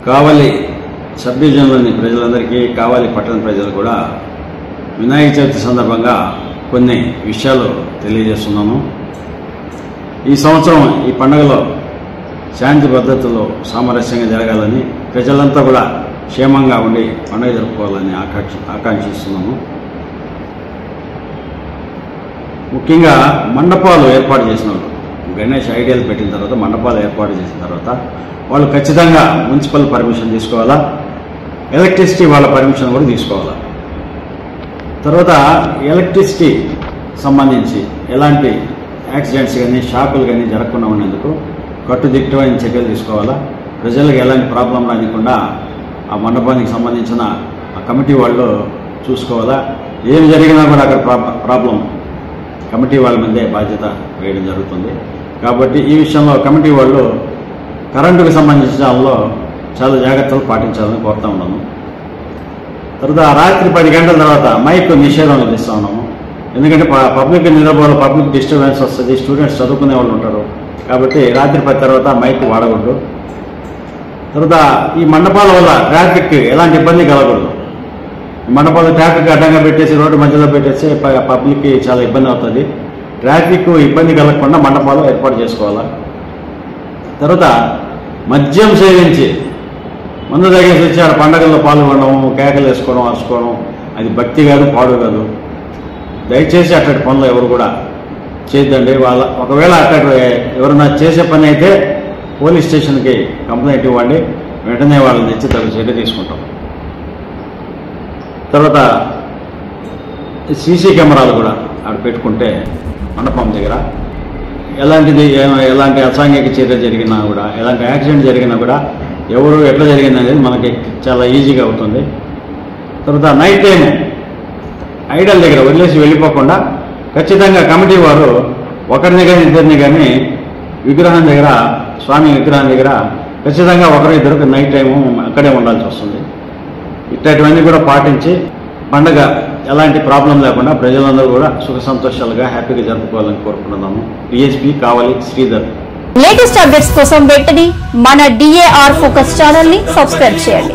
కావలి sub డివిజన్లోని ప్రజలందరికీ, కావలి పట్టణ ప్రజలు కూడా వినాయక చవితి సందర్భంగా కొన్ని విషయాలు తెలియజేస్తున్నాము. ఈ సంవత్సరం ఈ పండుగలో శాంతి భద్రతలో సామరస్యంగా జరగాలని, ప్రజలంతా కూడా క్షేమంగా ఉండి పండుగ జరుపుకోవాలని ఆకాంక్షిస్తున్నాము. ముఖ్యంగా మండపాలు ఏర్పాటు చేసిన వాళ్ళు, గణేష్ ఐడియాలు పెట్టిన తర్వాత మండపాలు ఏర్పాటు చేసిన తర్వాత వాళ్ళు ఖచ్చితంగా మున్సిపల్ పర్మిషన్ తీసుకోవాలా, ఎలక్ట్రిసిటీ వాళ్ళ పర్మిషన్ కూడా తీసుకోవాలా. తర్వాత ఎలక్ట్రిసిటీ సంబంధించి ఎలాంటి యాక్సిడెంట్స్ కానీ షాకులు కానీ జరగకుండా ఉండేందుకు కట్టుదిట్టమైన చర్యలు తీసుకోవాలా. ప్రజలకు ఎలాంటి ప్రాబ్లం రానికుండా ఆ మండపానికి సంబంధించిన ఆ కమిటీ వాళ్ళు చూసుకోవాలా. ఏం జరిగినా కూడా అక్కడ ప్రాబ్లం కమిటీ వాళ్ళ మీదే బాధ్యత వేయడం జరుగుతుంది. కాబట్టి ఈ విషయంలో కమిటీ వాళ్ళు కరెంటుకు సంబంధించిన దానిలో చాలా జాగ్రత్తలు పాటించాలని కోరుతా ఉన్నాము. తర్వాత రాత్రి 10 గంటల తర్వాత మైక్ నిషేధం విధిస్తూ ఉన్నాము. ఎందుకంటే పబ్లిక్ నిలబడాలి, పబ్లిక్ డిస్టర్బెన్స్ వస్తుంది, స్టూడెంట్స్ చదువుకునే వాళ్ళు ఉంటారు. కాబట్టి రాత్రి 10 తర్వాత మైక్ వాడకూడదు. తర్వాత ఈ మండపాల వల్ల ట్రాఫిక్ ఎలాంటి ఇబ్బంది కలగకూడదు. మండపాలు ట్రాఫిక్ అడ్డంగా పెట్టేసి రోడ్డు మధ్యలో పెట్టేసి పబ్లిక్కి చాలా ఇబ్బంది అవుతుంది. ట్రాఫిక్ ఇబ్బంది కలగకుండా మండపాలు ఏర్పాటు చేసుకోవాలా. తర్వాత మద్యం సేవించి మందు తాగేసి వచ్చి ఆడ పండగల్లో పాల్గొనడం, కేకలు వేసుకోవడం, అరుచుకోవడం అది భక్తి కాదు, పాడు కాదు. దయచేసి అక్కడి పనులు ఎవరు కూడా చేయొద్దండి. ఒకవేళ అక్కడ ఎవరైనా చేసే పని అయితే పోలీస్ స్టేషన్కి కంప్లైంట్ ఇవ్వండి, వెంటనే వాళ్ళని తెచ్చి తగు చర్య తీసుకుంటాం. తర్వాత సీసీ కెమెరాలు కూడా ఆడ పెట్టుకుంటే మండపం దగ్గర ఎలాంటి అసాంఘిక చర్య జరిగినా కూడా, ఎలాంటి యాక్సిడెంట్ జరిగినా కూడా ఎవరు ఎట్లా జరిగింది అనేది మనకి చాలా ఈజీగా అవుతుంది. తర్వాత నైట్ టైం ఐడల్ దగ్గర వదిలేసి వెళ్ళిపోకుండా ఖచ్చితంగా కమిటీ వారు ఒకరిని కానీ ఇద్దరిని కానీ విగ్రహం దగ్గర, స్వామి విగ్రహం దగ్గర ఖచ్చితంగా ఒకరిద్దరు నైట్ టైము అక్కడే ఉండాల్సి వస్తుంది. ఇట్లాంటివన్నీ కూడా పాటించి పండగ ఎలాంటి ప్రాబ్లం లేకుండా ప్రజలందరూ కూడా సుఖ సంతోషాలుగా హ్యాపీగా జరుపుకోవాలని కోరుకుంటున్నాము. డిఎస్పీ కావలి శ్రీధర్. లేటెస్ట్ అప్డేట్స్ కోసం వెంటనే మన DAR ఫోకస్ ఛానల్ ని సబ్స్క్రైబ్ చేయండి.